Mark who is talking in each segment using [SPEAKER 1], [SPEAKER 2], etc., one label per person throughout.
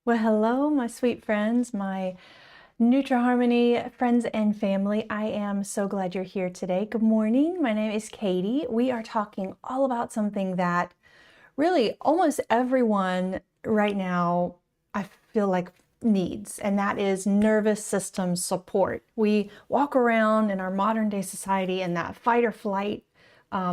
[SPEAKER 1] Well, hello, my sweet friends, my Nutraharmony friends and family. I am so glad you're here today. Good morning. My name is Katie. We are talking all about something that really almost everyone right now, I feel like, needs, and that is nervous system support. We walk around in our modern day society in that fight or flight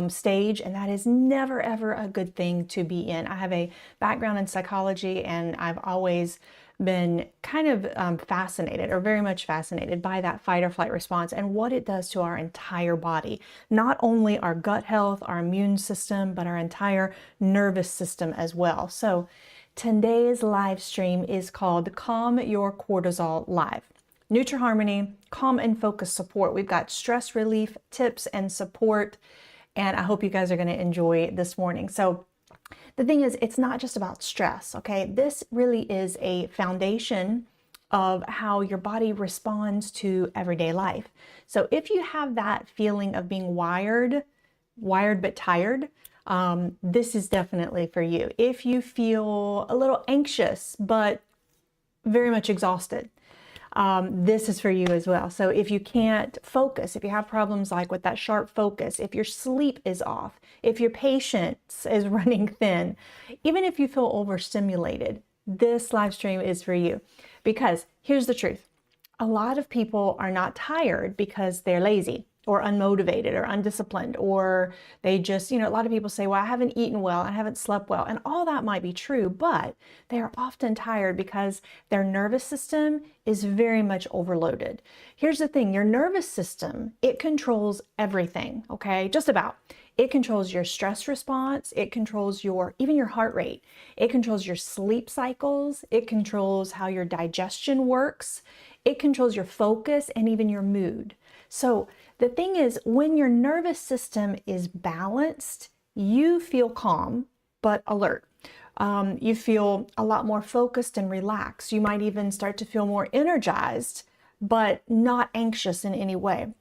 [SPEAKER 1] stage, and that is never ever a good thing to be in. I have a background in psychology, and I've always been kind of fascinated, or very much fascinated, by that fight or flight response and what it does to our entire body. Not only our gut health, our immune system, but our entire nervous system as well. So today's live stream is called Calm Your Cortisol Live. Nutraharmony, calm and focus support. We've got stress relief tips and support, and I hope you guys are going to enjoy this morning. So the thing is, it's not just about stress, okay? This really is a foundation of how your body responds to everyday life. So if you have that feeling of being wired but tired, this is definitely for you. If you feel a little anxious but very much exhausted, this is for you as well. So if you can't focus, if you have problems like with that sharp focus, if your sleep is off, if your patience is running thin, even if you feel overstimulated, this live stream is for you. Because here's the truth. A lot of people are not tired because they're lazy or unmotivated or undisciplined, or they just, a lot of people say, well, I haven't eaten well, I haven't slept well, and all that might be true, but they are often tired because their nervous system is very much overloaded. Here's the thing, your nervous system, it controls everything, okay? Just about. It controls your stress response, it controls even your heart rate, it controls your sleep cycles, it controls how your digestion works, it controls your focus and even your mood. So the thing is, when your nervous system is balanced, you feel calm but alert. You feel a lot more focused and relaxed. You might even start to feel more energized, but not anxious in any way.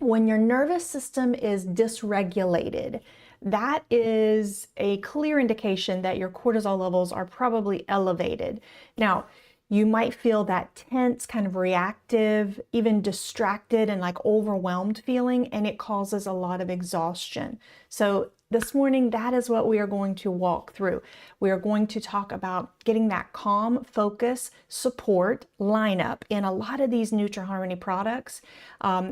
[SPEAKER 1] When your nervous system is dysregulated, that is a clear indication that your cortisol levels are probably elevated. Now, you might feel that tense, kind of reactive, even distracted and like overwhelmed feeling, and it causes a lot of exhaustion. So this morning, that is what we are going to walk through. We are going to talk about getting that calm, focus, support lineup in a lot of these Nutraharmony products,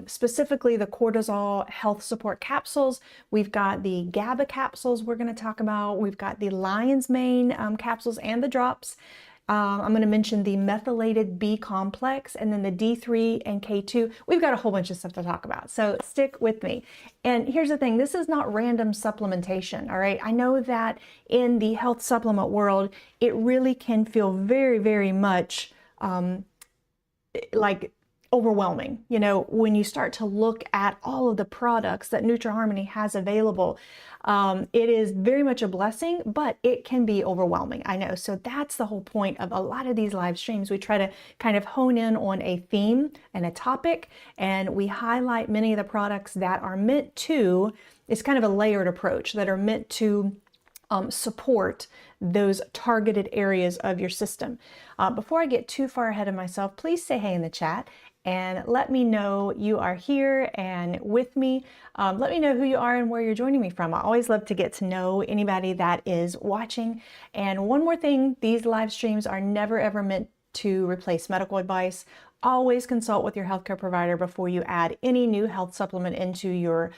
[SPEAKER 1] specifically the Cortisol Health Support capsules. We've got the GABA capsules we're going to talk about. We've got the Lion's Mane capsules and the drops. I'm going to mention the methylated B complex and then the D3 and K2. We've got a whole bunch of stuff to talk about, so stick with me. And here's the thing, this is not random supplementation, all right? I know that in the health supplement world, it really can feel very, very much like overwhelming, when you start to look at all of the products that Nutraharmony has available. It is very much a blessing, but it can be overwhelming, I know. So that's the whole point of a lot of these live streams. We try to kind of hone in on a theme and a topic, and we highlight many of the products that are meant to, it's kind of a layered approach, that are meant to support those targeted areas of your system. Before I get too far ahead of myself, please say hey in the chat and let me know you are here and with me. Let me know who you are and where you're joining me from. I always love to get to know anybody that is watching. And one more thing, these live streams are never ever meant to replace medical advice. Always consult with your healthcare provider before you add any new health supplement into your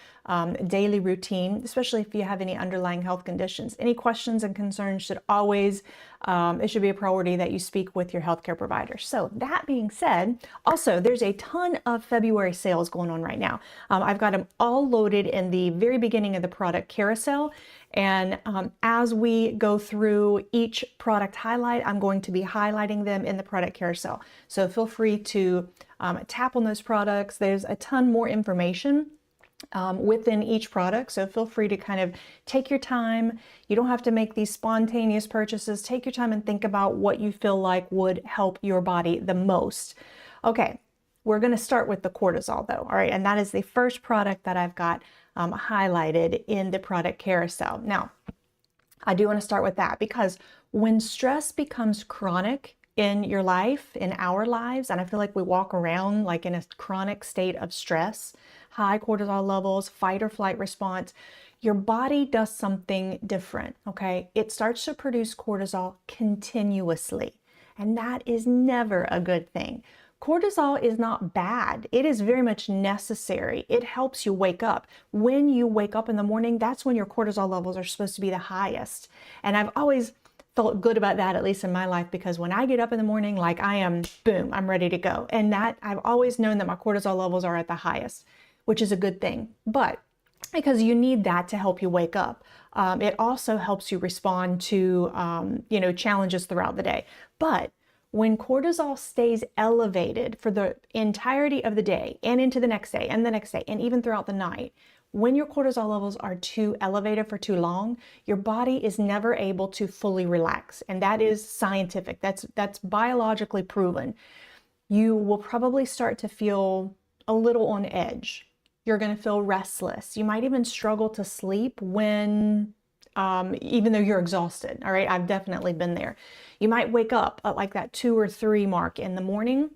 [SPEAKER 1] daily routine, especially if you have any underlying health conditions. Any questions and concerns should always, it should be a priority that you speak with your healthcare provider. So that being said, also there's a ton of February sales going on right now. I've got them all loaded in the very beginning of the product carousel. And as we go through each product highlight, I'm going to be highlighting them in the product carousel. So feel free to tap on those products. There's a ton more information within each product. So feel free to kind of take your time. You don't have to make these spontaneous purchases. Take your time and think about what you feel like would help your body the most. Okay, we're going to start with the cortisol though. All right, and that is the first product that I've got highlighted in the product carousel. Now, I do want to start with that because when stress becomes chronic, in your life, in our lives, and I feel like we walk around like in a chronic state of stress, high cortisol levels, fight or flight response, your body does something different, okay? It starts to produce cortisol continuously, and that is never a good thing. Cortisol is not bad. It is very much necessary. It helps you wake up. When you wake up in the morning, that's when your cortisol levels are supposed to be the highest. And I've always felt good about that, at least in my life, because when I get up in the morning, like I am, boom, I'm ready to go. And that I've always known that my cortisol levels are at the highest, which is a good thing. But because you need that to help you wake up. It also helps you respond to, challenges throughout the day. But when cortisol stays elevated for the entirety of the day and into the next day and the next day and even throughout the night, when your cortisol levels are too elevated for too long, your body is never able to fully relax. And that is scientific. That's biologically proven. You will probably start to feel a little on edge. You're going to feel restless. You might even struggle to sleep when even though you're exhausted. All right. I've definitely been there. You might wake up at like that 2 or 3 mark in the morning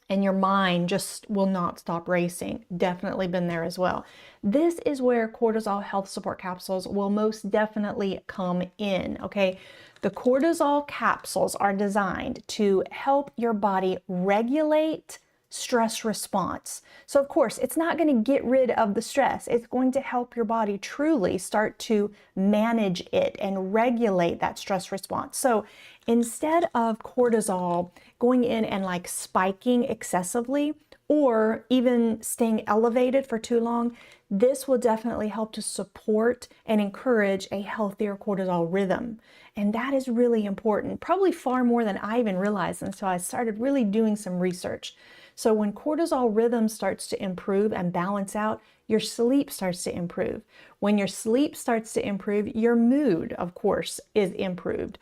[SPEAKER 1] and your mind just will not stop racing. Definitely been there as well. This is where Cortisol Health Support capsules will most definitely come in. Okay. The cortisol capsules are designed to help your body regulate stress response. So of course, it's not going to get rid of the stress. It's going to help your body truly start to manage it and regulate that stress response. So instead of cortisol going in and like spiking excessively or even staying elevated for too long, this will definitely help to support and encourage a healthier cortisol rhythm. And that is really important, probably far more than I even realized until I started really doing some research. So when cortisol rhythm starts to improve and balance out, your sleep starts to improve. When your sleep starts to improve, your mood, of course, is improved.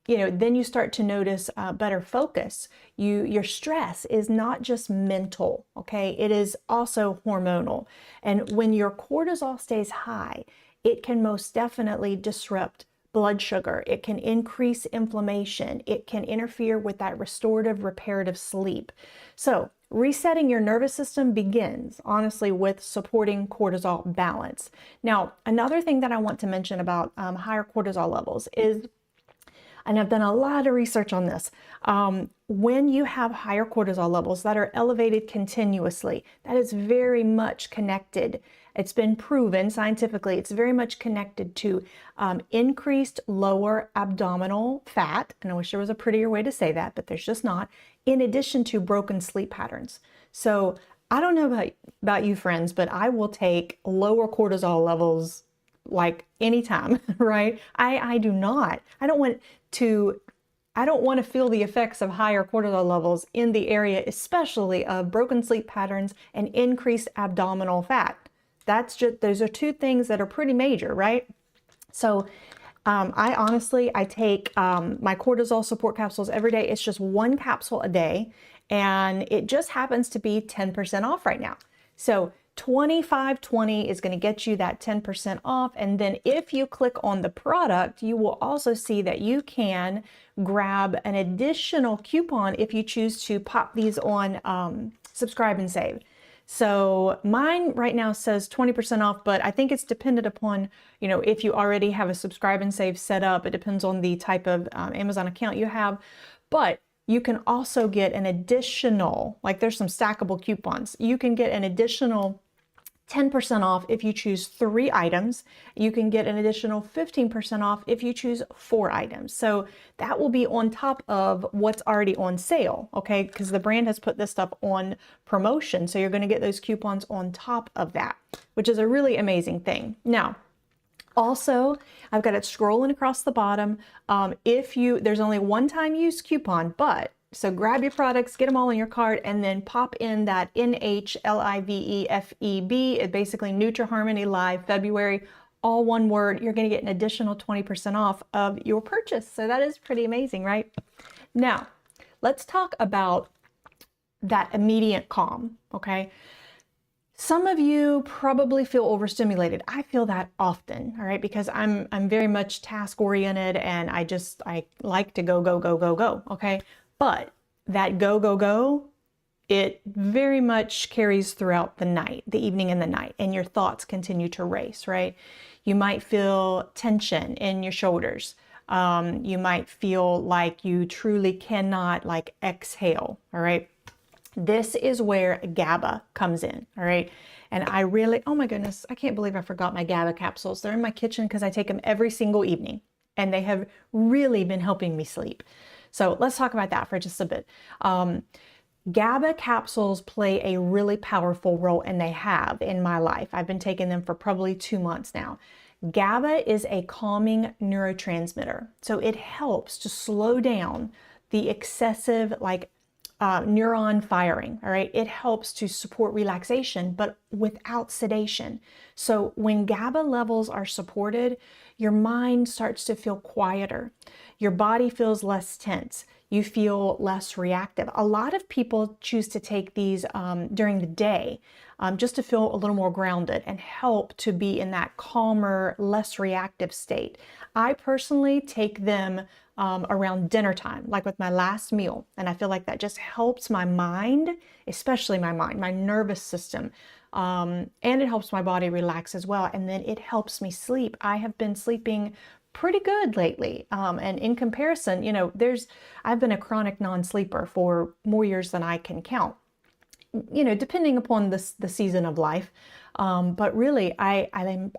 [SPEAKER 1] Then you start to notice better focus. Your stress is not just mental, okay? It is also hormonal. And when your cortisol stays high, it can most definitely disrupt blood sugar. It can increase inflammation. It can interfere with that restorative, reparative sleep. So resetting your nervous system begins, honestly, with supporting cortisol balance. Now, another thing that I want to mention about higher cortisol levels is, and I've done a lot of research on this, when you have higher cortisol levels that are elevated continuously, that is very much connected. It's been proven scientifically, it's very much connected to increased lower abdominal fat, and I wish there was a prettier way to say that, but there's just not, in addition to broken sleep patterns. So I don't know about you friends, but I will take lower cortisol levels like anytime, right? I do not. I don't want to feel the effects of higher cortisol levels in the area, especially of broken sleep patterns and increased abdominal fat. Those are two things that are pretty major, right? So I take my cortisol support capsules every day. It's just 1 capsule a day, and it just happens to be 10% off right now. So $25.20 is going to get you that 10% off. And then if you click on the product, you will also see that you can grab an additional coupon if you choose to pop these on Subscribe and Save. So mine right now says 20% off, but I think it's dependent upon, if you already have a Subscribe and Save set up. It depends on the type of Amazon account you have. But you can also get an additional, like there's some stackable coupons. You can get an additional 10% off if you choose 3 items. You can get an additional 15% off if you choose 4 items. So that will be on top of what's already on sale, okay? Because the brand has put this stuff on promotion. So you're going to get those coupons on top of that, which is a really amazing thing. Now, also, I've got it scrolling across the bottom. There's only one-time use coupon, so grab your products, get them all in your cart, and then pop in that NHLIVEFEB, basically Nutraharmony Live February, all one word. You're going to get an additional 20% off of your purchase. So that is pretty amazing, right? Now, let's talk about that immediate calm, okay? Some of you probably feel overstimulated. I feel that often, all right, because I'm very much task oriented and I like to go, okay? But that go, go, go, it very much carries throughout the night, the evening and the night, and your thoughts continue to race, right? You might feel tension in your shoulders. You might feel like you truly cannot like exhale, all right? This is where GABA comes in, all right? And I really, oh my goodness, I can't believe I forgot my GABA capsules. They're in my kitchen because I take them every single evening, and they have really been helping me sleep. So let's talk about that for just a bit. GABA capsules play a really powerful role, and they have in my life. I've been taking them for probably 2 months now. GABA is a calming neurotransmitter. So it helps to slow down the excessive neuron firing, all right? It helps to support relaxation, but without sedation. So when GABA levels are supported, your mind starts to feel quieter. Your body feels less tense. You feel less reactive. A lot of people choose to take these during the day just to feel a little more grounded and help to be in that calmer, less reactive state. I personally take them around dinner time, like with my last meal. And I feel like that just helps my mind, especially my mind, my nervous system. And it helps my body relax as well. And then it helps me sleep. I have been sleeping pretty good lately. And in comparison, you know, I've been a chronic non-sleeper for more years than I can count, you know, depending upon the season of life. But really, I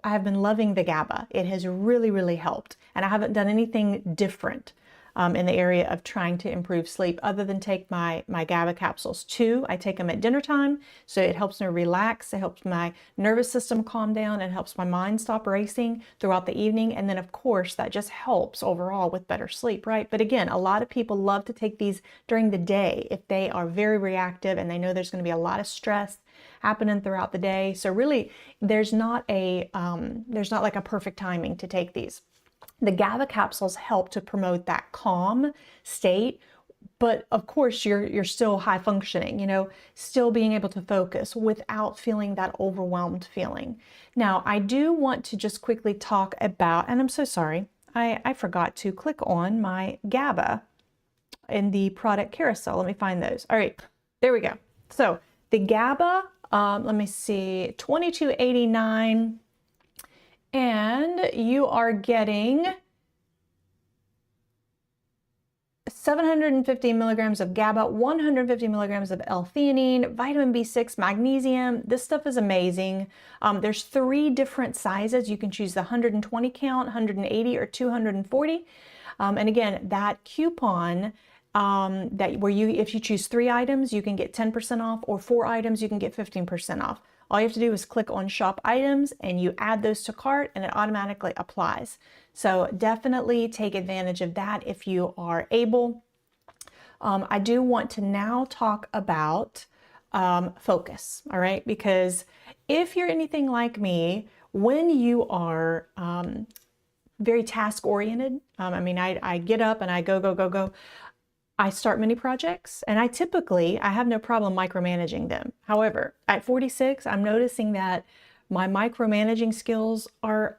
[SPEAKER 1] have been loving the GABA. It has really, really helped. And I haven't done anything different in the area of trying to improve sleep other than take my GABA capsules. 2, I take them at dinner time. So it helps me relax. It helps my nervous system calm down. It helps my mind stop racing throughout the evening. And then of course, that just helps overall with better sleep, right? But again, a lot of people love to take these during the day if they are very reactive and they know there's going to be a lot of stress happening throughout the day. So really, there's not like a perfect timing to take these. The GABA capsules help to promote that calm state, but of course you're still high functioning, you know, still being able to focus without feeling that overwhelmed feeling. Now, I do want to just quickly talk about, and I'm so sorry, I forgot to click on my GABA in the product carousel. Let me find those. All right, there we go. So the GABA, let me see, $22.89. And you are getting 750 milligrams of GABA, 150 milligrams of L-Theanine, vitamin B6, magnesium. This stuff is amazing. There's 3 different sizes. You can choose the 120 count, 180, or 240. And again, that coupon if you choose 3 items, you can get 10% off, or 4 items, you can get 15% off. All you have to do is click on shop items and you add those to cart and it automatically applies. So definitely take advantage of that if you are able. I do want to now talk about focus, all right? Because if you're anything like me, when you are very task oriented, I get up and I go. I start many projects and I have no problem micromanaging them. However, at 46, I'm noticing that my micromanaging skills are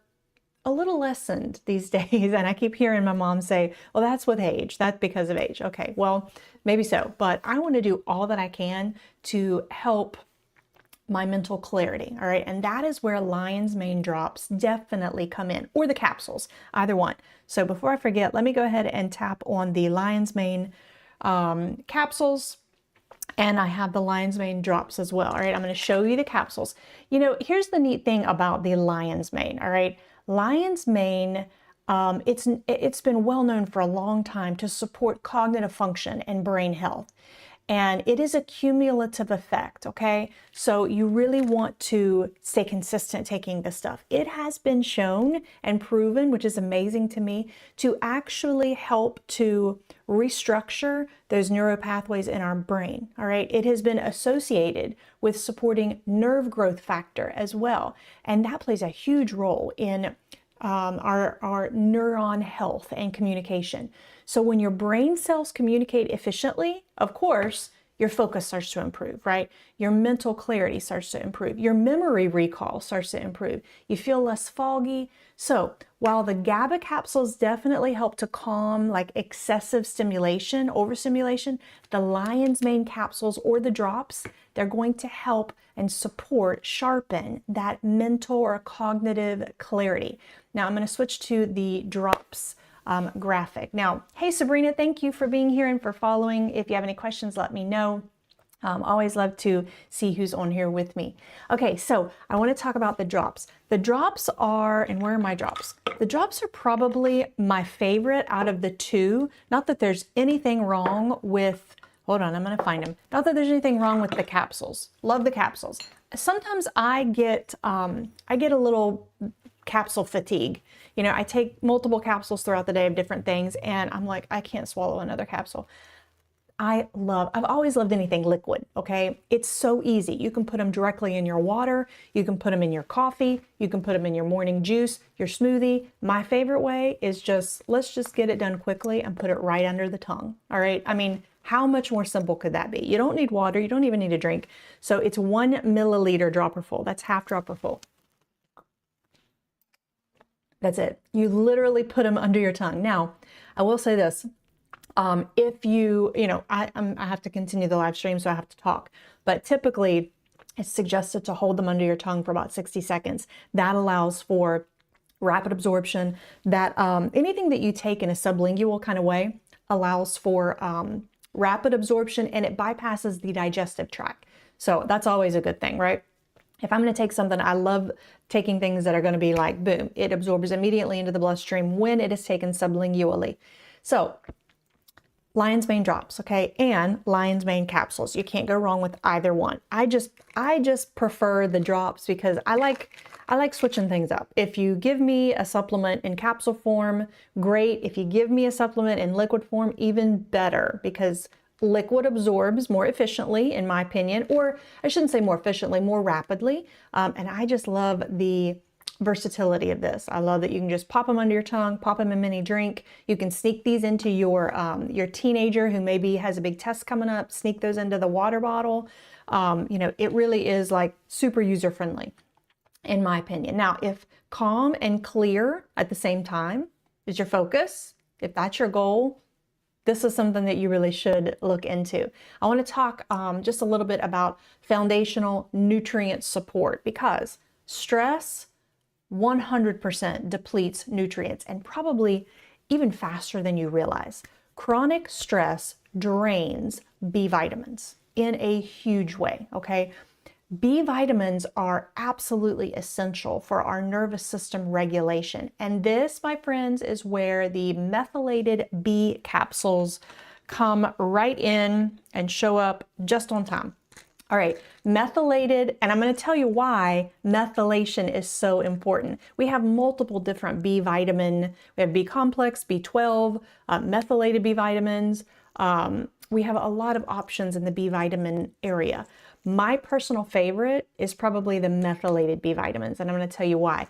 [SPEAKER 1] a little lessened these days. And I keep hearing my mom say, well, that's with age. That's because of age. Okay, well, maybe so. But I want to do all that I can to help my mental clarity. All right. And that is where lion's mane drops definitely come in, or the capsules, either one. So before I forget, let me go ahead and tap on the lion's mane capsules. And I have the lion's mane drops as well. All right. I'm going to show you the capsules. You know, here's the neat thing about the lion's mane. All right. Lion's mane, it's been well known for a long time to support cognitive function and brain health. And it is a cumulative effect, okay? So you really want to stay consistent taking this stuff. It has been shown and proven, which is amazing to me, to actually help to restructure those neuropathways in our brain, all right? It has been associated with supporting nerve growth factor as well. And that plays a huge role in our neuron health and communication. So when your brain cells communicate efficiently, of course, your focus starts to improve, right? Your mental clarity starts to improve. Your memory recall starts to improve. You feel less foggy. So while the GABA capsules definitely help to calm like excessive stimulation, overstimulation, the lion's mane capsules or the drops, they're going to help and support, sharpen that mental or cognitive clarity. Now I'm going to switch to the drops graphic. Now, hey Sabrina, thank you for being here and for following. If you have any questions, let me know. Always love to see who's on here with me. Okay, so I want to talk about the drops. The drops are, and where are my drops? The drops are probably my favorite out of the two. Not that there's anything wrong with, hold on, I'm going to find them. Not that there's anything wrong with the capsules. Love the capsules. Sometimes I get a little capsule fatigue. You know, I take multiple capsules throughout the day of different things and I'm like, I can't swallow another capsule. I've always loved anything liquid, okay? It's so easy. You can put them directly in your water. You can put them in your coffee. You can put them in your morning juice, your smoothie. My favorite way is let's just get it done quickly and put it right under the tongue, all right? I mean, how much more simple could that be? You don't need water. You don't even need a drink. So it's 1 milliliter dropper full. That's half dropper full. That's it. You literally put them under your tongue. Now, I will say this. If I have to continue the live stream, so I have to talk, but typically it's suggested to hold them under your tongue for about 60 seconds. That allows for rapid absorption. That anything that you take in a sublingual kind of way allows for rapid absorption, and it bypasses the digestive tract. So that's always a good thing, right? If I'm going to take something, I love taking things that are going to be like, boom, it absorbs immediately into the bloodstream when it is taken sublingually. So lion's mane drops, okay, and lion's mane capsules. You can't go wrong with either one. I just prefer the drops because I like switching things up. If you give me a supplement in capsule form, great. If you give me a supplement in liquid form, even better, because liquid absorbs more efficiently, in my opinion, or I shouldn't say more efficiently, more rapidly. And I just love the versatility of this. I love that you can just pop them under your tongue, pop them in mini drink. You can sneak these into your teenager who maybe has a big test coming up, sneak those into the water bottle. It really is like super user friendly, in my opinion. Now, if calm and clear at the same time is your focus, if that's your goal, this is something that you really should look into. I want to talk just a little bit about foundational nutrient support, because stress 100% depletes nutrients, and probably even faster than you realize. Chronic stress drains B vitamins in a huge way, okay? B vitamins are absolutely essential for our nervous system regulation. And this, my friends, is where the methylated B capsules come right in and show up just on time. All right, methylated, and I'm going to tell you why methylation is so important. We have multiple different B vitamin. We have B complex, B12, methylated B vitamins. We have a lot of options in the B vitamin area. My personal favorite is probably the methylated B vitamins, and I'm going to tell you why.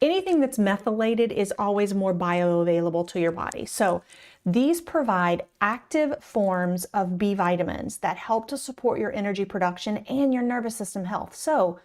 [SPEAKER 1] Anything that's methylated is always more bioavailable to your body. So these provide active forms of B vitamins that help to support your energy production and your nervous system health. So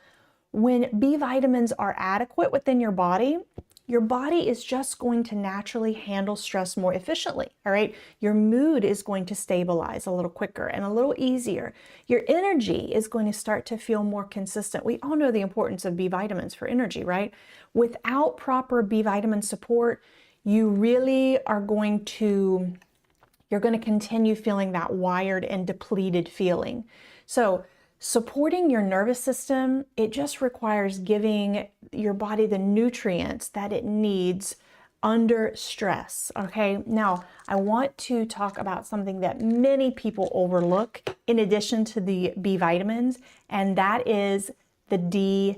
[SPEAKER 1] when B vitamins are adequate within your body is just going to naturally handle stress more efficiently, all right? Your mood is going to stabilize a little quicker and a little easier. Your energy is going to start to feel more consistent. We all know the importance of B vitamins for energy, right? Without proper B vitamin support, you really are you're going to continue feeling that wired and depleted feeling. So supporting your nervous system, it just requires giving your body the nutrients that it needs under stress, okay? Now, I want to talk about something that many people overlook in addition to the B vitamins, and that is the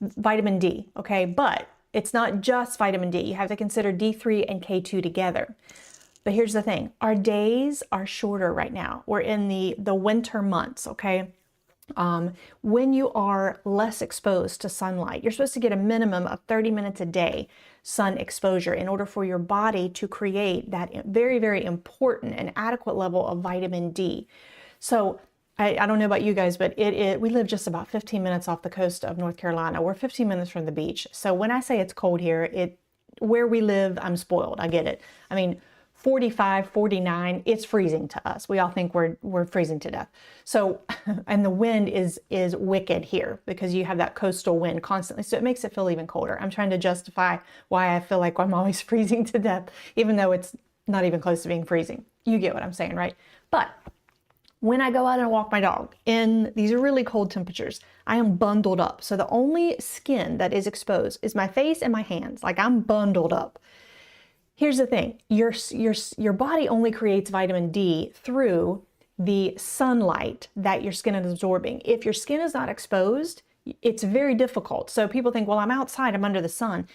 [SPEAKER 1] vitamin D, okay? But it's not just vitamin D. You have to consider D3 and K2 together. But here's the thing. Our days are shorter right now. We're in the winter months, okay? When you are less exposed to sunlight, you're supposed to get a minimum of 30 minutes a day sun exposure in order for your body to create that very, very important and adequate level of vitamin D. So I don't know about you guys, but we live just about 15 minutes off the coast of North Carolina. We're 15 minutes from the beach. So when I say it's cold here, where we live, I'm spoiled. I get it. I mean, 45, 49, it's freezing to us. We all think we're freezing to death. So, and the wind is wicked here because you have that coastal wind constantly. So it makes it feel even colder. I'm trying to justify why I feel like I'm always freezing to death, even though it's not even close to being freezing. You get what I'm saying, right? But when I go out and walk my dog in these really cold temperatures, I am bundled up. So the only skin that is exposed is my face and my hands. Like, I'm bundled up. Here's the thing, your body only creates vitamin D through the sunlight that your skin is absorbing. If your skin is not exposed, it's very difficult. So people think, well, I'm outside, I'm under the sun.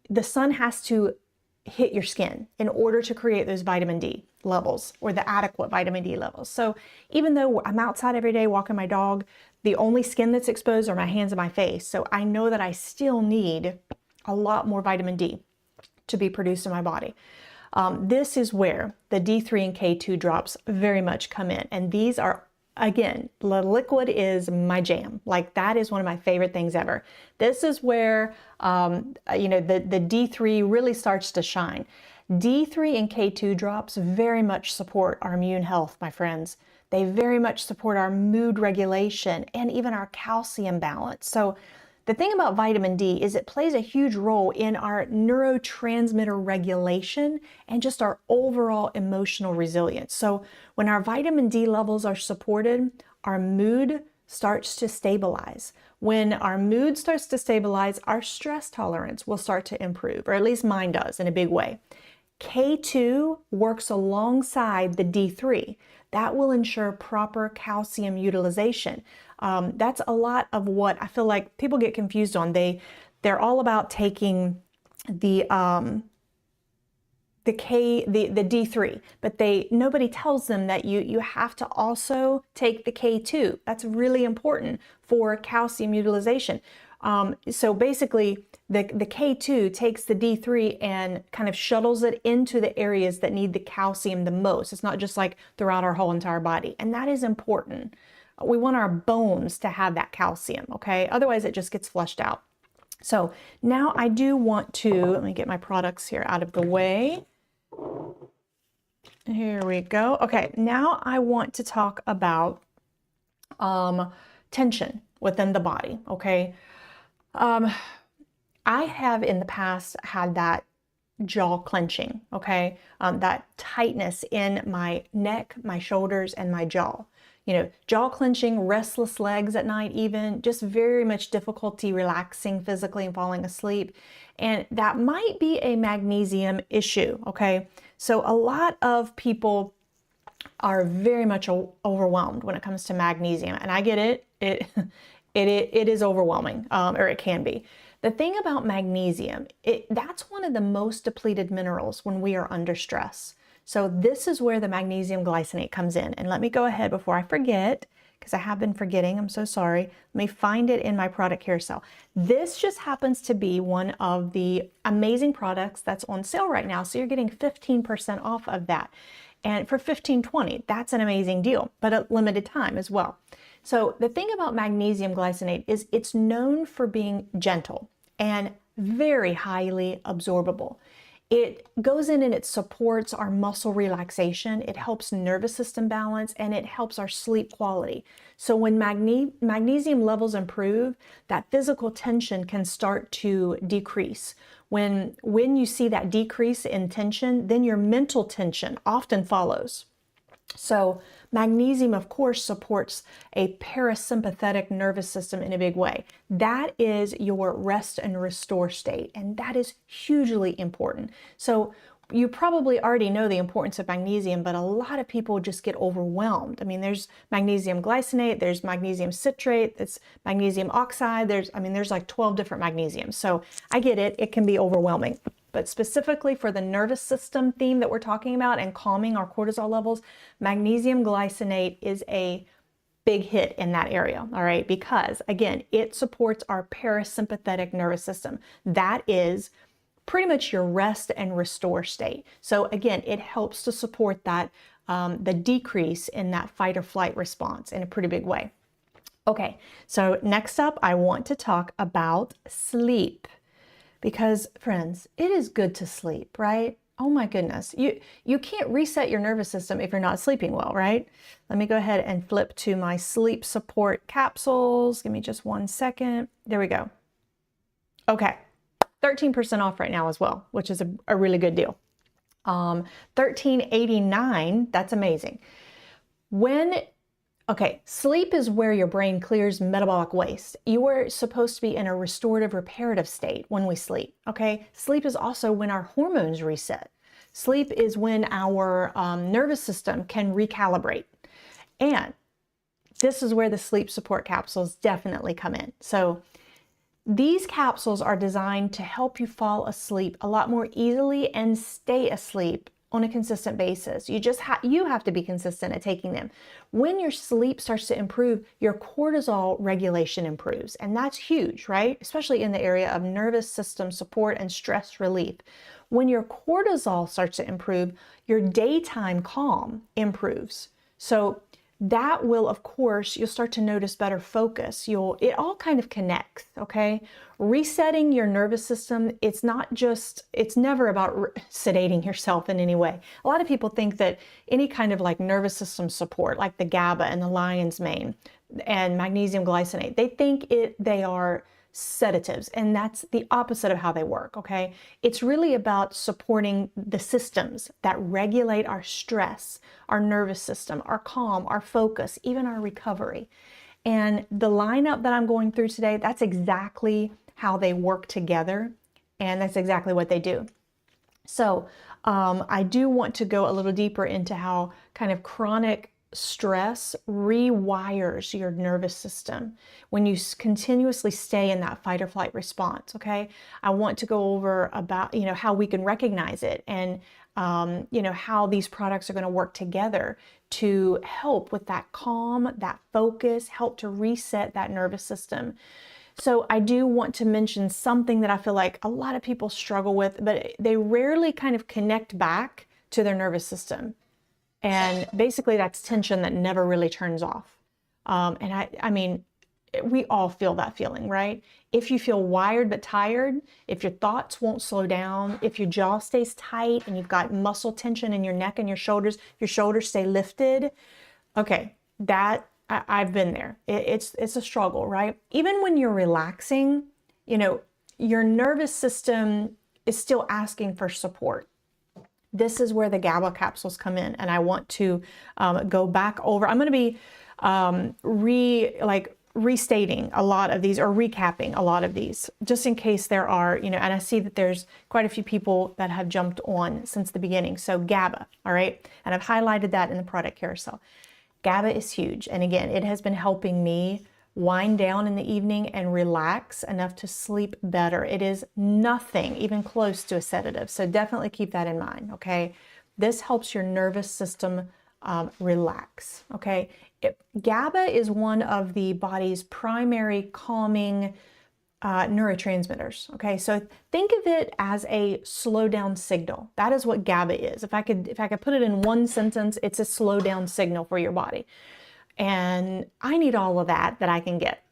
[SPEAKER 1] The sun has to hit your skin in order to create those vitamin D levels or the adequate vitamin D levels. So even though I'm outside every day walking my dog, the only skin that's exposed are my hands and my face. So I know that I still need a lot more vitamin D to be produced in my body. This is where the D3 and K2 drops very much come in. And these are, again, the liquid is my jam. Like, that is one of my favorite things ever. This is where, the D3 really starts to shine. D3 and K2 drops very much support our immune health, my friends. They very much support our mood regulation and even our calcium balance. So the thing about vitamin D is it plays a huge role in our neurotransmitter regulation and just our overall emotional resilience. So when our vitamin D levels are supported, our mood starts to stabilize. When our mood starts to stabilize, our stress tolerance will start to improve, or at least mine does in a big way. K2 works alongside the D3. That will ensure proper calcium utilization. That's a lot of what I feel like people get confused on. They're all about taking the D3, but nobody tells them that you have to also take the K2. That's really important for calcium utilization. So basically, the K2 takes the D3 and kind of shuttles it into the areas that need the calcium the most. It's not just like throughout our whole entire body. And that is important. We want our bones to have that calcium, okay? Otherwise, it just gets flushed out. So now I do want to, let me get my products here out of the way. Here we go. Okay, now I want to talk about tension within the body, okay? I have in the past had that jaw clenching, okay? That tightness in my neck, my shoulders, and my jaw. You know, jaw clenching, restless legs at night even, just very much difficulty relaxing physically and falling asleep. And that might be a magnesium issue, okay? So a lot of people are very much overwhelmed when it comes to magnesium. And I get it. It is overwhelming, or it can be. The thing about magnesium, that's one of the most depleted minerals when we are under stress. So this is where the magnesium glycinate comes in. And let me go ahead before I forget, because I have been forgetting, I'm so sorry. Let me find it in my product carousel. This just happens to be one of the amazing products that's on sale right now. So you're getting 15% off of that. And for $15.20, that's an amazing deal, but a limited time as well. So the thing about magnesium glycinate is it's known for being gentle and very highly absorbable. It goes in and it supports our muscle relaxation, it helps nervous system balance, and it helps our sleep quality. So when magnesium levels improve, that physical tension can start to decrease. When you see that decrease in tension, then your mental tension often follows. So magnesium, of course, supports a parasympathetic nervous system in a big way. That is your rest and restore state, and that is hugely important. So you probably already know the importance of magnesium, but a lot of people just get overwhelmed. I mean, there's magnesium glycinate, there's magnesium citrate, there's magnesium oxide, there's like 12 different magnesiums. So I get it, it can be overwhelming. But specifically for the nervous system theme that we're talking about and calming our cortisol levels, magnesium glycinate is a big hit in that area, all right? Because again, it supports our parasympathetic nervous system. That is pretty much your rest and restore state. So again, it helps to support that the decrease in that fight or flight response in a pretty big way. Okay, so next up, I want to talk about sleep, because friends, it is good to sleep, right? Oh my goodness, you can't reset your nervous system if you're not sleeping well, right? Let me go ahead and flip to my sleep support capsules. Give me just 1 second. There we go. Okay, 13% off right now as well, which is a really good deal. $13.89, that's amazing. Okay, sleep is where your brain clears metabolic waste. You are supposed to be in a restorative, reparative state when we sleep, okay? Sleep is also when our hormones reset. Sleep is when our nervous system can recalibrate. And this is where the sleep support capsules definitely come in. So these capsules are designed to help you fall asleep a lot more easily and stay asleep on a consistent basis. You have to be consistent at taking them. When your sleep starts to improve, your cortisol regulation improves, and that's huge, right? Especially in the area of nervous system support and stress relief. When your cortisol starts to improve, your daytime calm improves. So that will, of course, you'll start to notice better focus. It all kind of connects, okay? Resetting your nervous system, it's never about sedating yourself in any way. A lot of people think that any kind of like nervous system support, like the GABA and the lion's mane and magnesium glycinate, they are sedatives, and that's the opposite of how they work, okay? It's really about supporting the systems that regulate our stress, our nervous system, our calm, our focus, even our recovery. And the lineup that I'm going through today, that's exactly how they work together, and that's exactly what they do. So I do want to go a little deeper into how kind of chronic stress rewires your nervous system when you continuously stay in that fight or flight response, okay? I want to go over about, how we can recognize it and, how these products are going to work together to help with that calm, that focus, help to reset that nervous system. So I do want to mention something that I feel like a lot of people struggle with, but they rarely kind of connect back to their nervous system. And basically that's tension that never really turns off. And I mean, we all feel that feeling, right? If you feel wired but tired, if your thoughts won't slow down, if your jaw stays tight and you've got muscle tension in your neck and your shoulders stay lifted. Okay, I've been there. It's a struggle, right? Even when you're relaxing, your nervous system is still asking for support. This is where the GABA capsules come in, and I want to go back over. I'm going to be restating a lot of these, or recapping a lot of these, just in case there are, and I see that there's quite a few people that have jumped on since the beginning. So GABA, all right, and I've highlighted that in the product carousel. GABA is huge, and again, it has been helping me wind down in the evening and relax enough to sleep better. It is nothing even close to a sedative, so definitely keep that in mind, okay? This helps your nervous system relax, okay? GABA is one of the body's primary calming neurotransmitters, okay? So think of it as a slow down signal. That is what GABA is. If I could put it in one sentence, it's a slow down signal for your body. And I need all of that I can get.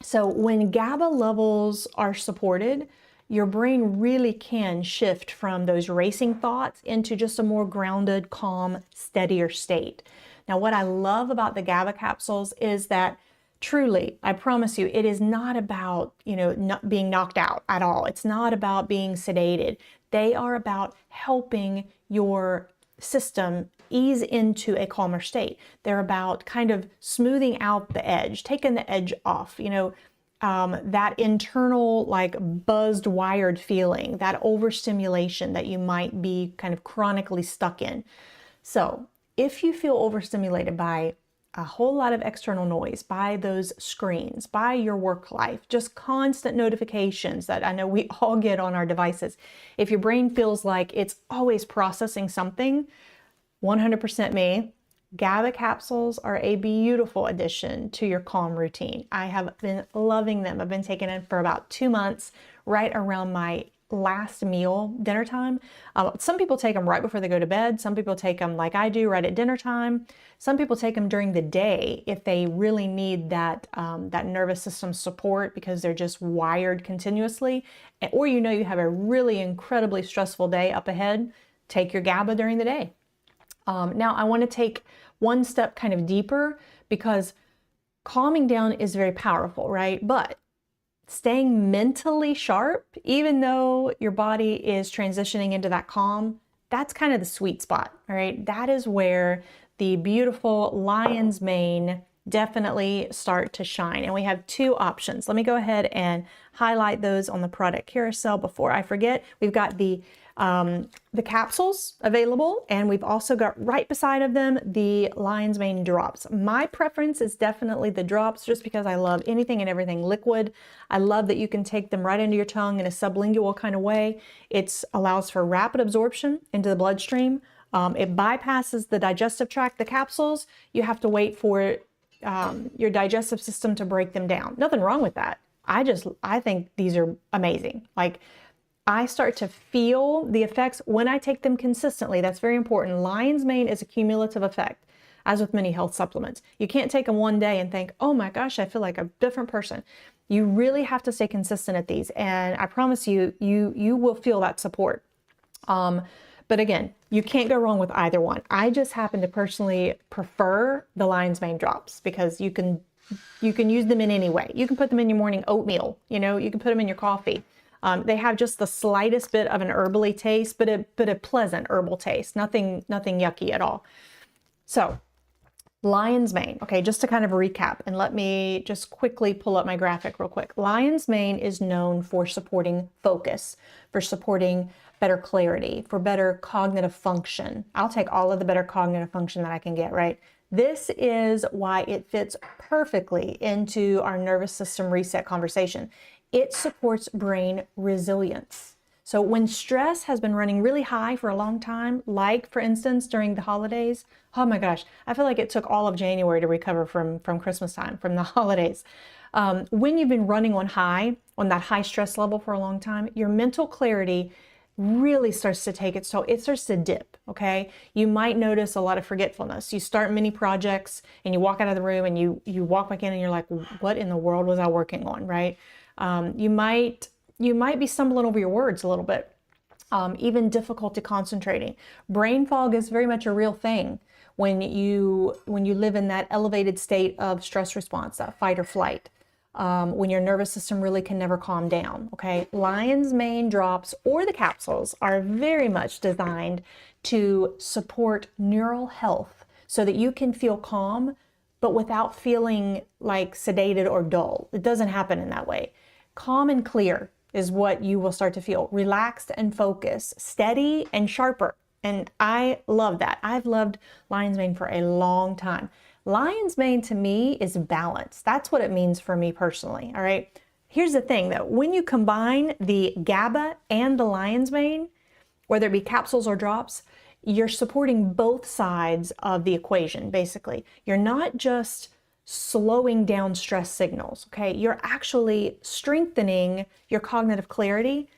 [SPEAKER 1] So when GABA levels are supported, your brain really can shift from those racing thoughts into just a more grounded, calm, steadier state. Now, what I love about the GABA capsules is that truly, I promise you, it is not about, not being knocked out at all. It's not about being sedated. They are about helping your system ease into a calmer state. They're about kind of smoothing out the edge, taking the edge off, that internal like buzzed, wired feeling, that overstimulation that you might be kind of chronically stuck in. So if you feel overstimulated by a whole lot of external noise, by those screens, by your work life, just constant notifications that I know we all get on our devices. If your brain feels like it's always processing something, 100% me, GABA capsules are a beautiful addition to your calm routine. I have been loving them. I've been taking them for about 2 months, right around my last meal, dinner time. Some people take them right before they go to bed. Some people take them like I do right at dinner time. Some people take them during the day if they really need that, that nervous system support because they're just wired continuously. Or you know you have a really incredibly stressful day up ahead, take your GABA during the day. Now I want to take one step kind of deeper because calming down is very powerful, right? But staying mentally sharp, even though your body is transitioning into that calm, that's kind of the sweet spot, all right? That is where the beautiful lion's mane definitely start to shine. And we have two options. Let me go ahead and highlight those on the product carousel before I forget. We've got the capsules available, and we've also got right beside of them the lion's mane drops. My preference is definitely the drops just because I love anything and everything liquid. I love that you can take them right into your tongue in a sublingual kind of way. It allows for rapid absorption into the bloodstream. It bypasses the digestive tract. The capsules, you have to wait for your digestive system to break them down. Nothing wrong with that. I think these are amazing. Like, I start to feel the effects when I take them consistently. That's very important. Lion's mane is a cumulative effect, as with many health supplements. You can't take them one day and think, oh my gosh, I feel like a different person. You really have to stay consistent at these. And I promise you, you will feel that support. But again, you can't go wrong with either one. I just happen to personally prefer the lion's mane drops because you can use them in any way. You can put them in your morning oatmeal, you know, you can put them in your coffee. They have just the slightest bit of an herbally taste, but a pleasant herbal taste, nothing yucky at all. So lion's mane, okay, just to kind of recap, and let me just quickly pull up my graphic real quick. Lion's mane is known for supporting focus, for supporting better clarity, for better cognitive function. I'll take all of the better cognitive function that I can get, right? This is why it fits perfectly into our nervous system reset conversation. It supports brain resilience. So when stress has been running really high for a long time, like for instance during the holidays, oh my gosh, I feel like it took all of January to recover from Christmas time, from the holidays. When you've been running on that high stress level for a long time, your mental clarity really starts to take its toll. It starts to dip, okay? You might notice a lot of forgetfulness. You start many projects and you walk out of the room and you walk back in and you're like, what in the world was I working on, right? You might be stumbling over your words a little bit, even difficulty concentrating. Brain fog is very much a real thing when you live in that elevated state of stress response, that fight or flight, when your nervous system really can never calm down, okay? Lion's mane drops or the capsules are very much designed to support neural health so that you can feel calm, but without feeling like sedated or dull. It doesn't happen in that way. Calm and clear is what you will start to feel. Relaxed and focused, steady and sharper. And I love that. I've loved lion's mane for a long time. Lion's mane to me is balance. That's what it means for me personally, all right? Here's the thing though, when you combine the GABA and the lion's mane, whether it be capsules or drops, you're supporting both sides of the equation, basically. You're not just slowing down stress signals, okay? You're actually strengthening your cognitive clarity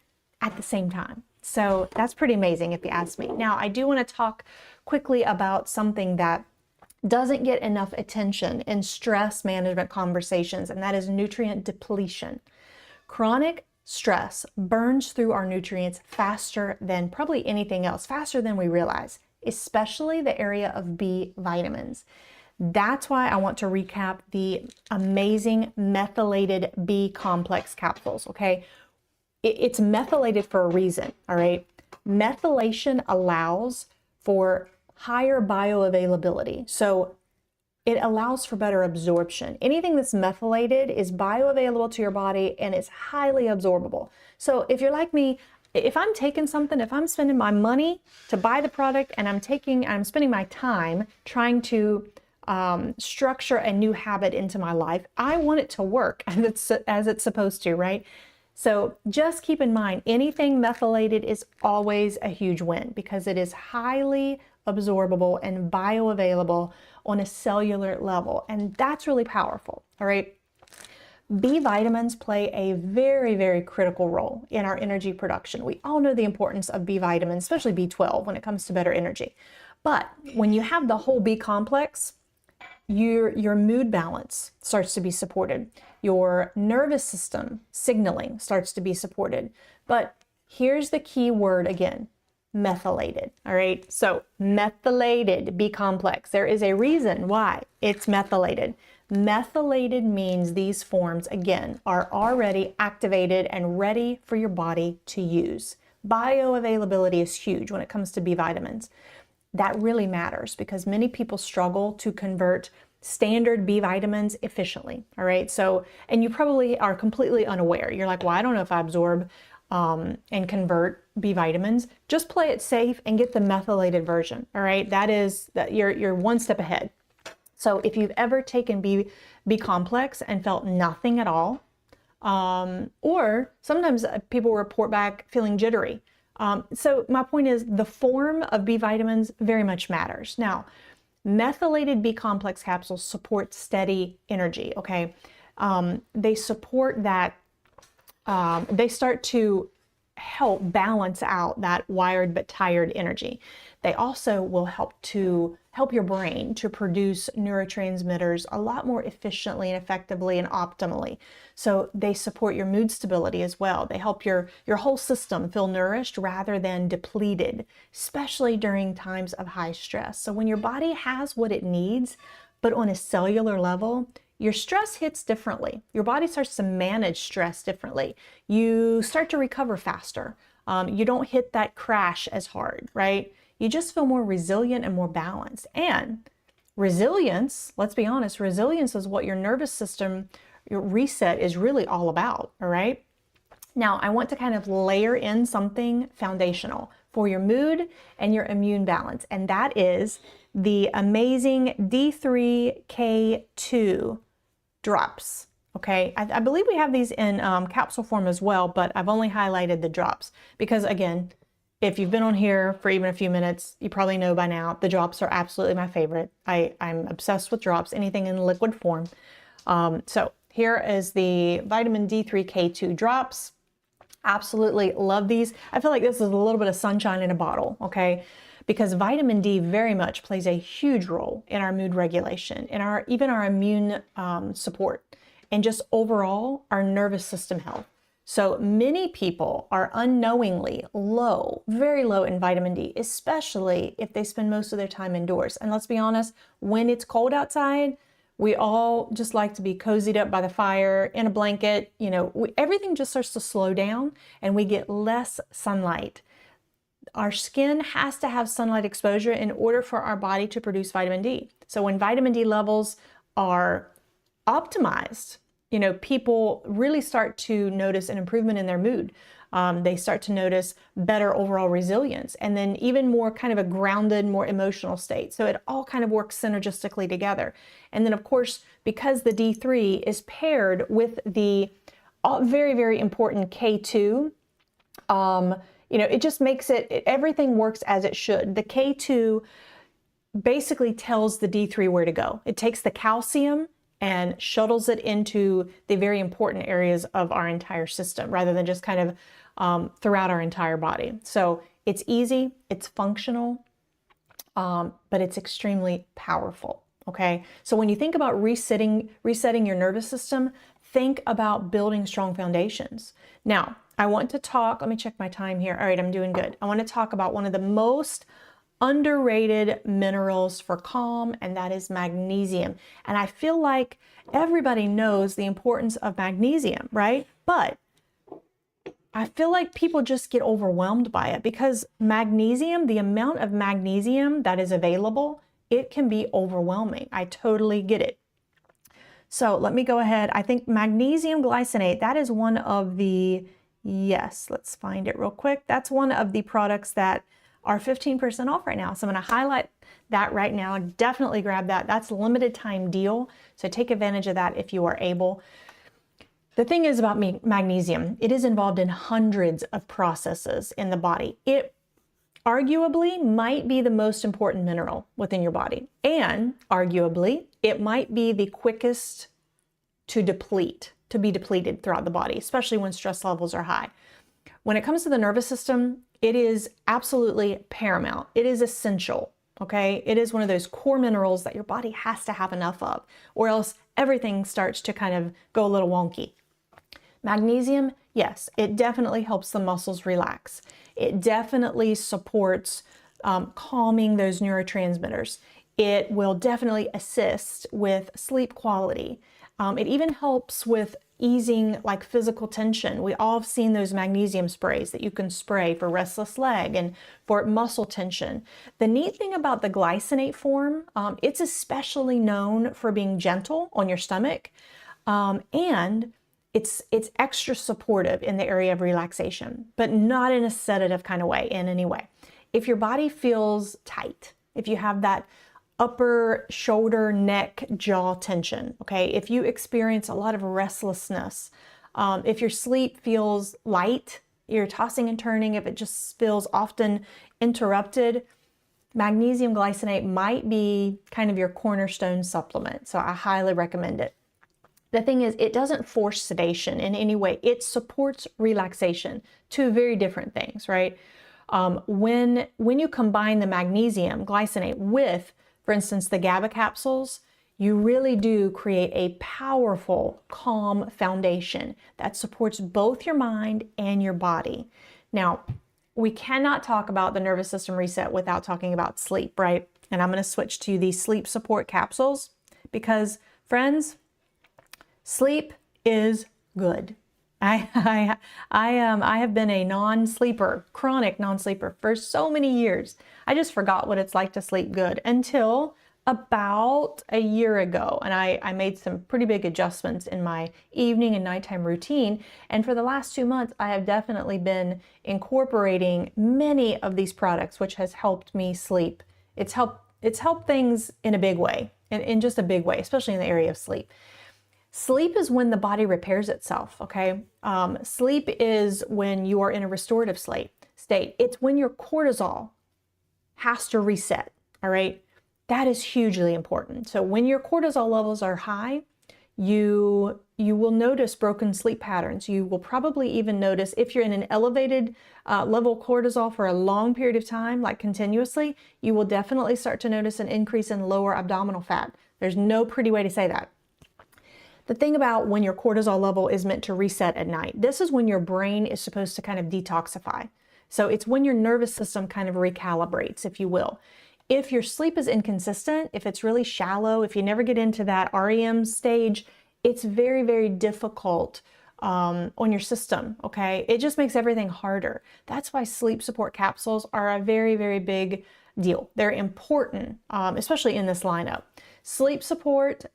[SPEAKER 1] at the same time. So that's pretty amazing if you ask me. Now, I do want to talk quickly about something that doesn't get enough attention in stress management conversations, and that is nutrient depletion. Chronic stress burns through our nutrients faster than probably anything else, faster than we realize, especially the area of B vitamins. That's why I want to recap the amazing methylated B complex capsules, okay? It's methylated for a reason, all right? Methylation allows for higher bioavailability. So it allows for better absorption. Anything that's methylated is bioavailable to your body and it's highly absorbable. So if you're like me, if I'm taking something, if I'm spending my money to buy the product and I'm spending my time trying to structure a new habit into my life, I want it to work as it's supposed to, right? So just keep in mind, anything methylated is always a huge win because it is highly absorbable and bioavailable on a cellular level. And that's really powerful, all right? B vitamins play a very, very critical role in our energy production. We all know the importance of B vitamins, especially B12, when it comes to better energy. But when you have the whole B complex, your mood balance starts to be supported. Your nervous system signaling starts to be supported. But here's the key word again, methylated. All right, so methylated B complex. There is a reason why it's methylated. Methylated means these forms, again, are already activated and ready for your body to use. Bioavailability is huge when it comes to B vitamins. That really matters because many people struggle to convert standard B vitamins efficiently, all right? So, and you probably are completely unaware. You're like, well, I don't know if I absorb and convert B vitamins. Just play it safe and get the methylated version, all right? That is, you're one step ahead. So if you've ever taken B complex and felt nothing at all, or sometimes people report back feeling jittery. So my point is the form of B vitamins very much matters. Now, methylated B complex capsules support steady energy, okay? They support that, they start to help balance out that wired but tired energy. They also will help your brain to produce neurotransmitters a lot more efficiently and effectively and optimally. So they support your mood stability as well. They help your whole system feel nourished rather than depleted, especially during times of high stress. So when your body has what it needs, but on a cellular level, your stress hits differently. Your body starts to manage stress differently. You start to recover faster. You don't hit that crash as hard, right? You just feel more resilient and more balanced. And resilience, let's be honest, resilience is what your nervous system, your reset is really all about, all right? Now, I want to kind of layer in something foundational for your mood and your immune balance, and that is the amazing D3K2 drops. Okay, I believe we have these in capsule form as well, but I've only highlighted the drops because, again, if you've been on here for even a few minutes, you probably know by now the drops are absolutely my favorite. I'm obsessed with drops, anything in liquid form. So here is the vitamin D3K2 drops. Absolutely love these. I feel like this is a little bit of sunshine in a bottle, okay? Because vitamin D very much plays a huge role in our mood regulation, in even our immune support, and just overall our nervous system health. So many people are unknowingly low, very low in vitamin D, especially if they spend most of their time indoors. And let's be honest, when it's cold outside, we all just like to be cozied up by the fire in a blanket. You know, everything just starts to slow down and we get less sunlight. Our skin has to have sunlight exposure in order for our body to produce vitamin D. So when vitamin D levels are optimized, you know, people really start to notice an improvement in their mood. They start to notice better overall resilience and then even more kind of a grounded, more emotional state. So it all kind of works synergistically together. And then of course, because the D3 is paired with the very, very important K2, you know, it just makes everything works as it should. The K2 basically tells the D3 where to go. It takes the calcium and shuttles it into the very important areas of our entire system rather than just kind of throughout our entire body. So it's easy, it's functional, but it's extremely powerful, okay? So when you think about resetting your nervous system, think about building strong foundations. Now, I want to talk, let me check my time here. All right, I'm doing good. I want to talk about one of the most underrated minerals for calm, and that is magnesium. And I feel like everybody knows the importance of magnesium, right? But I feel like people just get overwhelmed by it because magnesium, the amount of magnesium that is available, it can be overwhelming. I totally get it. So let me go ahead. I think magnesium glycinate, that is one of the, yes, let's find it real quick. That's one of the products that are 15% off right now. So I'm going to highlight that right now. Definitely grab that. That's a limited time deal. So take advantage of that if you are able. The thing is about magnesium, it is involved in hundreds of processes in the body. It arguably might be the most important mineral within your body. And arguably, it might be the quickest to deplete. to be depleted throughout the body, especially when stress levels are high. When it comes to the nervous system, it is absolutely paramount. It is essential, okay? It is one of those core minerals that your body has to have enough of, or else everything starts to kind of go a little wonky. Magnesium, yes, it definitely helps the muscles relax. It definitely supports calming those neurotransmitters. It will definitely assist with sleep quality. It even helps with easing like physical tension. We all have seen those magnesium sprays that you can spray for restless leg and for muscle tension. The neat thing about the glycinate form, it's especially known for being gentle on your stomach, and it's extra supportive in the area of relaxation, but not in a sedative kind of way in any way. If your body feels tight, if you have that upper shoulder, neck, jaw tension, okay? If you experience a lot of restlessness, if your sleep feels light, you're tossing and turning, if it just feels often interrupted, magnesium glycinate might be kind of your cornerstone supplement. So I highly recommend it. The thing is, it doesn't force sedation in any way. It supports relaxation, two very different things, right? When you combine the magnesium glycinate with, for instance, the GABA capsules, you really do create a powerful, calm foundation that supports both your mind and your body. Now, we cannot talk about the nervous system reset without talking about sleep, right? And I'm going to switch to the sleep support capsules because, friends, sleep is good. I have been a non-sleeper, chronic non-sleeper for so many years. I just forgot what it's like to sleep good until about a year ago. And I made some pretty big adjustments in my evening and nighttime routine. And for the last 2 months, I have definitely been incorporating many of these products, which has helped me sleep. It's helped things in a big way, in just a big way, especially in the area of sleep. Sleep is when the body repairs itself, okay? Sleep is when you are in a restorative state. It's when your cortisol has to reset, all right? That is hugely important. So when your cortisol levels are high, you will notice broken sleep patterns. You will probably even notice if you're in an elevated level of cortisol for a long period of time, like continuously, you will definitely start to notice an increase in lower abdominal fat. There's no pretty way to say that. The thing about when your cortisol level is meant to reset at night, this is when your brain is supposed to kind of detoxify. So it's when your nervous system kind of recalibrates, if you will. If your sleep is inconsistent, if it's really shallow, if you never get into that REM stage, it's very, very difficult on your system, okay? It just makes everything harder. That's why sleep support capsules are a very, very big deal. They're important, especially in this lineup. Sleep support,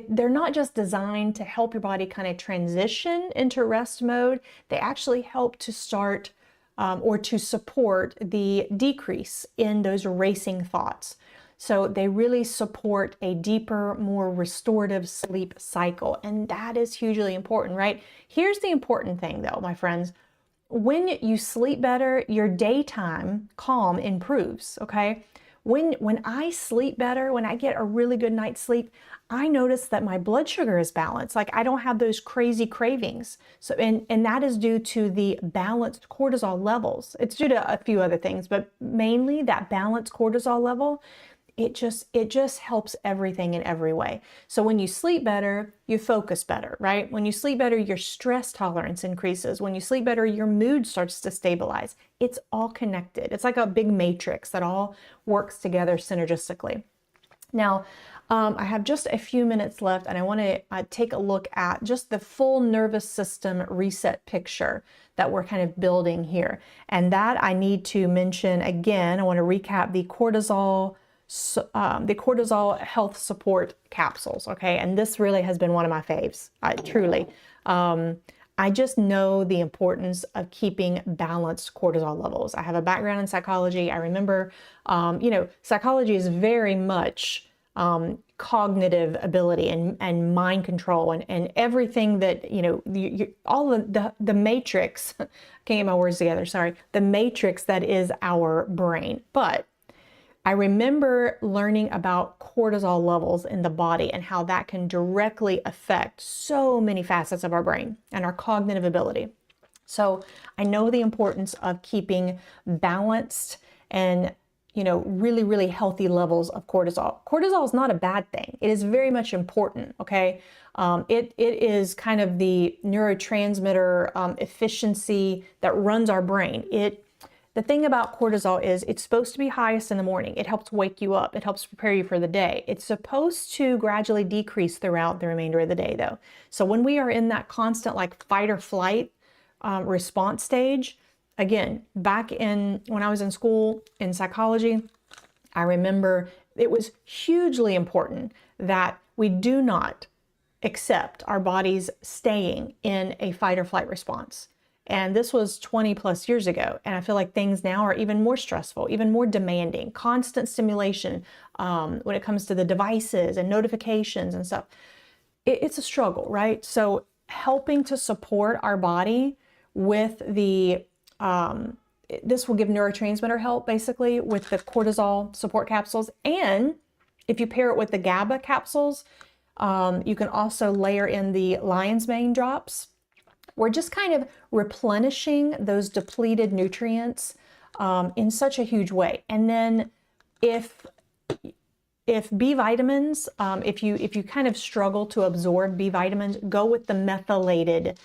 [SPEAKER 1] they're not just designed to help your body kind of transition into rest mode. They actually help to start or to support the decrease in those racing thoughts. So they really support a deeper, more restorative sleep cycle. And that is hugely important, right? Here's the important thing though, my friends. When you sleep better, your daytime calm improves, okay? When I sleep better, when I get a really good night's sleep, I notice that my blood sugar is balanced. Like I don't have those crazy cravings. So, and that is due to the balanced cortisol levels. It's due to a few other things, but mainly that balanced cortisol level, it just helps everything in every way. So when you sleep better, you focus better, right? When you sleep better, your stress tolerance increases. When you sleep better, your mood starts to stabilize. It's all connected. It's like a big matrix that all works together synergistically. Now, I have just a few minutes left and I want to take a look at just the full nervous system reset picture that we're kind of building here. And that I need to mention again, I want to recap the Cortisol Health Support capsules, okay? And this really has been one of my faves, truly. I just know the importance of keeping balanced cortisol levels. I have a background in psychology. I remember, psychology is very much cognitive ability and mind control and everything that, all the matrix, can't get my words together, sorry, the matrix that is our brain. But I remember learning about cortisol levels in the body and how that can directly affect so many facets of our brain and our cognitive ability. So I know the importance of keeping balanced and really, really healthy levels of cortisol. Cortisol is not a bad thing. It is very much important, okay? It is kind of the neurotransmitter efficiency that runs our brain. The thing about cortisol is it's supposed to be highest in the morning. It helps wake you up. It helps prepare you for the day. It's supposed to gradually decrease throughout the remainder of the day, though. So when we are in that constant like fight or flight response stage, again, back when I was in school in psychology, I remember it was hugely important that we do not accept our bodies staying in a fight or flight response. And this was 20 plus years ago. And I feel like things now are even more stressful, even more demanding, constant stimulation when it comes to the devices and notifications and stuff. It's a struggle, right? So helping to support our body with this will give neurotransmitter help basically with the cortisol support capsules. And if you pair it with the GABA capsules, you can also layer in the lion's mane drops. We're just kind of replenishing those depleted nutrients in such a huge way. And then if B vitamins, if you kind of struggle to absorb B vitamins, go with the methylated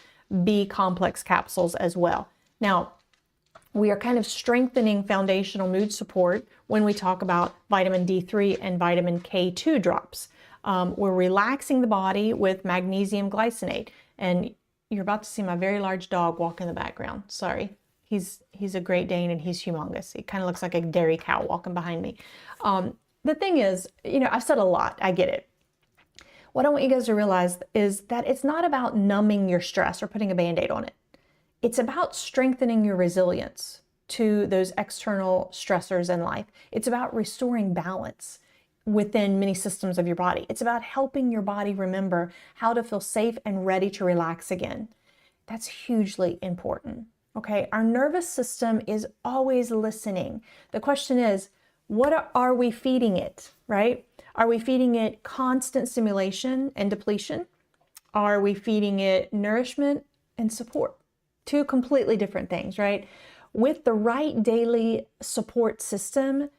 [SPEAKER 1] B complex capsules as well. Now, we are kind of strengthening foundational mood support when we talk about vitamin D3 and vitamin K2 drops. We're relaxing the body with magnesium glycinate. And you're about to see my very large dog walk in the background. Sorry. He's a Great Dane and he's humongous. He kind of looks like a dairy cow walking behind me. The thing is, I've said a lot. I get it. What I want you guys to realize is that it's not about numbing your stress or putting a Band-Aid on it. It's about strengthening your resilience to those external stressors in life. It's about restoring balance within many systems of your body. It's about helping your body remember how to feel safe and ready to relax again. That's hugely important. Okay, our nervous system is always listening. The question is, what are we feeding it, right? Are we feeding it constant stimulation and depletion? Are we feeding it nourishment and support? Two completely different things, right? With the right daily support system,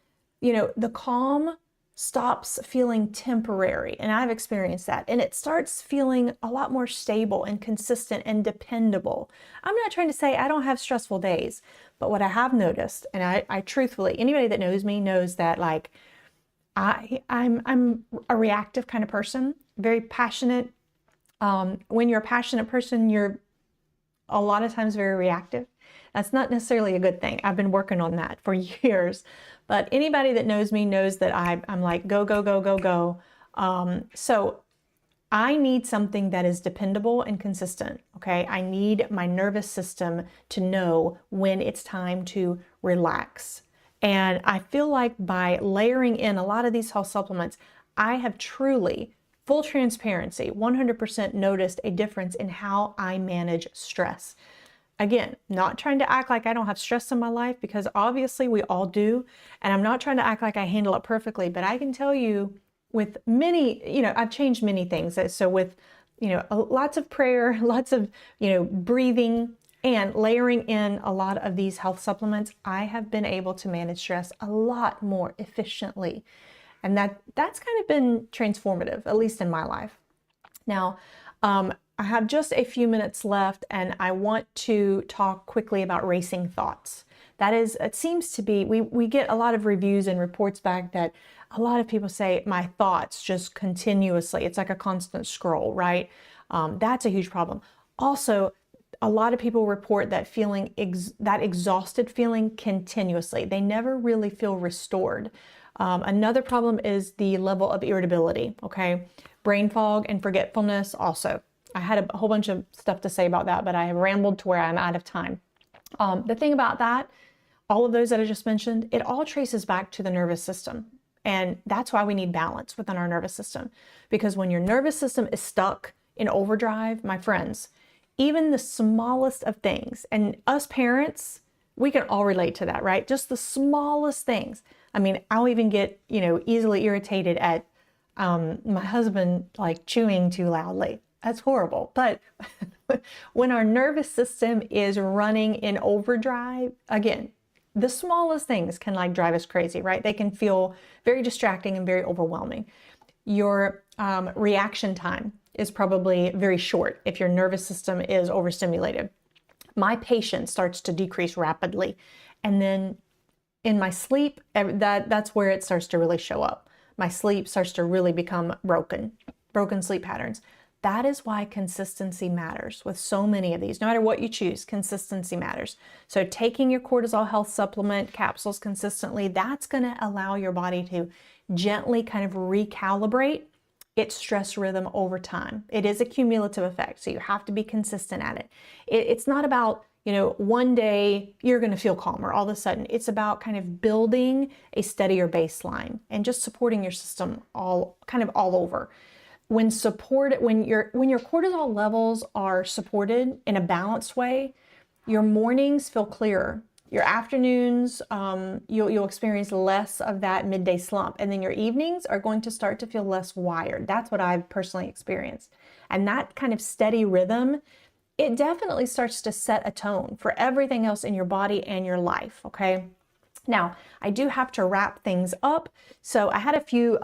[SPEAKER 1] the calm stops feeling temporary, and I've experienced that, and it starts feeling a lot more stable and consistent and dependable. I'm not trying to say I don't have stressful days, but what I have noticed, and I truthfully, anybody that knows me knows that like I'm a reactive kind of person, very passionate. When you're a passionate person, you're a lot of times very reactive. That's not necessarily a good thing. I've been working on that for years. But anybody that knows me knows that I'm like, go, go, go, go, go. So I need something that is dependable and consistent, okay? I need my nervous system to know when it's time to relax. And I feel like by layering in a lot of these health supplements, I have truly, full transparency, 100% noticed a difference in how I manage stress. Again, not trying to act like I don't have stress in my life, because obviously we all do. And I'm not trying to act like I handle it perfectly, but I can tell you with many, I've changed many things. So with, lots of prayer, lots of, breathing and layering in a lot of these health supplements, I have been able to manage stress a lot more efficiently. And that's kind of been transformative, at least in my life. Now, I have just a few minutes left, and I want to talk quickly about racing thoughts. That is, it seems to be, we get a lot of reviews and reports back that a lot of people say my thoughts just continuously, it's like a constant scroll, right? That's a huge problem. Also, a lot of people report that feeling, that exhausted feeling continuously. They never really feel restored. Another problem is the level of irritability, okay? Brain fog and forgetfulness also. I had a whole bunch of stuff to say about that, but I have rambled to where I'm out of time. The thing about that, all of those that I just mentioned, it all traces back to the nervous system. And that's why we need balance within our nervous system. Because when your nervous system is stuck in overdrive, my friends, even the smallest of things, and us parents, we can all relate to that, right? Just the smallest things, I mean, I'll even get, easily irritated at my husband like chewing too loudly. That's horrible. But when our nervous system is running in overdrive, again, the smallest things can like drive us crazy, right? They can feel very distracting and very overwhelming. Your reaction time is probably very short if your nervous system is overstimulated. My patience starts to decrease rapidly. And then in my sleep, that's where it starts to really show up. My sleep starts to really become broken sleep patterns. That is why consistency matters with so many of these. No matter what you choose, consistency matters. So taking your cortisol health supplement capsules consistently, that's going to allow your body to gently kind of recalibrate its stress rhythm over time. It is a cumulative effect, so you have to be consistent at it. It's not about, one day you're going to feel calmer all of a sudden. It's about kind of building a steadier baseline and just supporting your system all over. When your cortisol levels are supported in a balanced way, your mornings feel clearer. Your afternoons, you'll experience less of that midday slump. And then your evenings are going to start to feel less wired. That's what I've personally experienced. And that kind of steady rhythm, it definitely starts to set a tone for everything else in your body and your life, okay? Now, I do have to wrap things up. So I had a few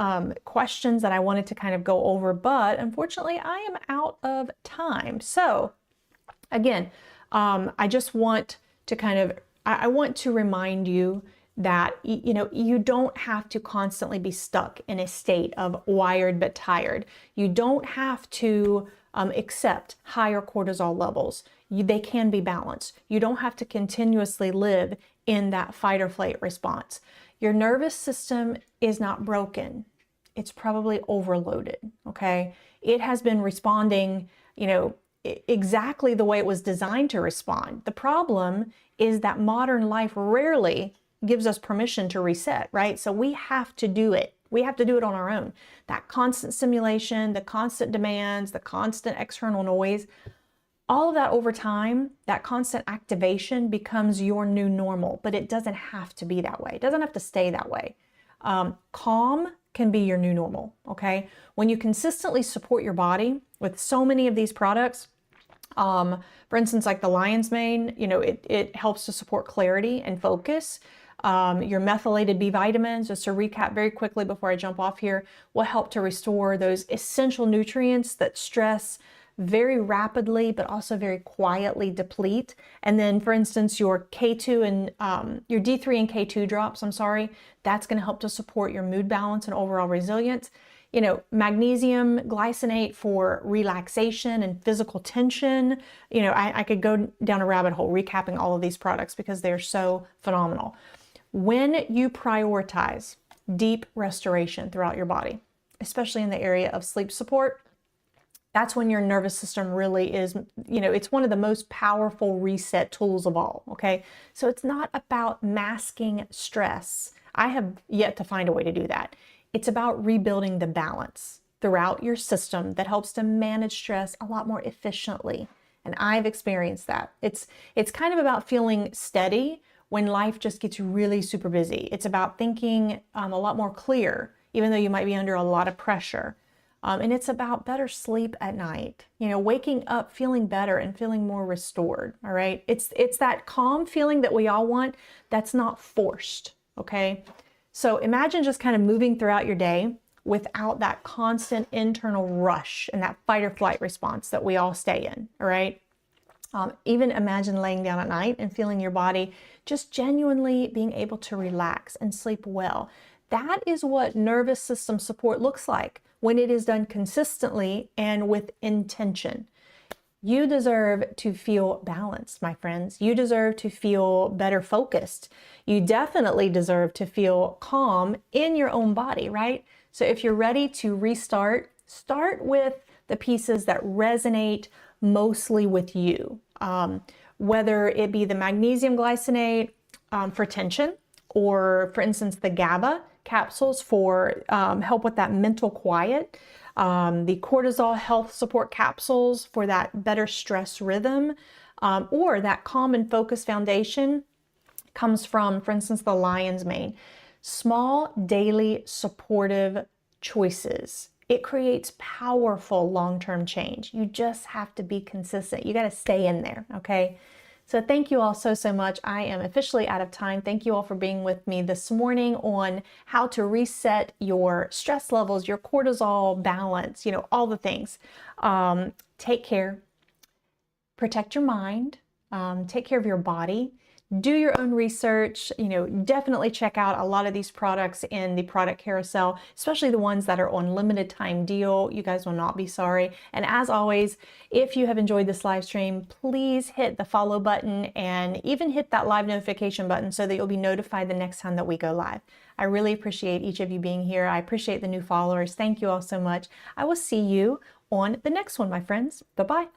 [SPEAKER 1] questions that I wanted to kind of go over, but unfortunately I am out of time. So again, I just want to I want to remind you that, you don't have to constantly be stuck in a state of wired but tired. You don't have to accept higher cortisol levels. They can be balanced. You don't have to continuously live in that fight or flight response. Your nervous system is not broken. It's probably overloaded, okay? It has been responding, exactly the way it was designed to respond. The problem is that modern life rarely gives us permission to reset, right? So we have to do it. We have to do it on our own. That constant stimulation, the constant demands, the constant external noise, all of that over time, that constant activation becomes your new normal, but it doesn't have to be that way. It doesn't have to stay that way. Calm can be your new normal, okay? When you consistently support your body with so many of these products, for instance, like the lion's mane, it helps to support clarity and focus. Your methylated B vitamins, just to recap very quickly before I jump off here, will help to restore those essential nutrients that stress very rapidly, but also very quietly deplete. And then, for instance, your K2 and your D3 and K2 drops, that's going to help to support your mood balance and overall resilience. Magnesium glycinate for relaxation and physical tension. I could go down a rabbit hole recapping all of these products because they're so phenomenal. When you prioritize deep restoration throughout your body, especially in the area of sleep support, that's when your nervous system really is, it's one of the most powerful reset tools of all, okay? So it's not about masking stress. I have yet to find a way to do that. It's about rebuilding the balance throughout your system that helps to manage stress a lot more efficiently. And I've experienced that. It's kind of about feeling steady when life just gets really super busy. It's about thinking a lot more clear, even though you might be under a lot of pressure. And it's about better sleep at night, waking up feeling better and feeling more restored, all right? It's that calm feeling that we all want that's not forced, okay? So imagine just kind of moving throughout your day without that constant internal rush and that fight or flight response that we all stay in, all right? Even imagine laying down at night and feeling your body just genuinely being able to relax and sleep well. That is what nervous system support looks like when it is done consistently and with intention. You deserve to feel balanced, my friends. You deserve to feel better focused. You definitely deserve to feel calm in your own body, right? So if you're ready to restart, start with the pieces that resonate mostly with you. Whether it be the magnesium glycinate for tension, or for instance, the GABA capsules for help with that mental quiet, the Cortisol Health Support capsules for that better stress rhythm, or that calm and focus foundation comes from, for instance, the lion's mane. Small, daily, supportive choices. It creates powerful long-term change. You just have to be consistent. You got to stay in there, okay? So thank you all so much. I am officially out of time. Thank you all for being with me this morning on how to reset your stress levels, your cortisol balance, all the things. Take care. Protect your mind. Take care of your body. Do your own research, definitely check out a lot of these products in the product carousel, especially the ones that are on limited time deal. You guys will not be sorry. And as always, if you have enjoyed this live stream, please hit the follow button and even hit that live notification button so that you'll be notified the next time that we go live. I really appreciate each of you being here. I appreciate the new followers. Thank you all so much. I will see you on the next one, my friends. Bye-bye.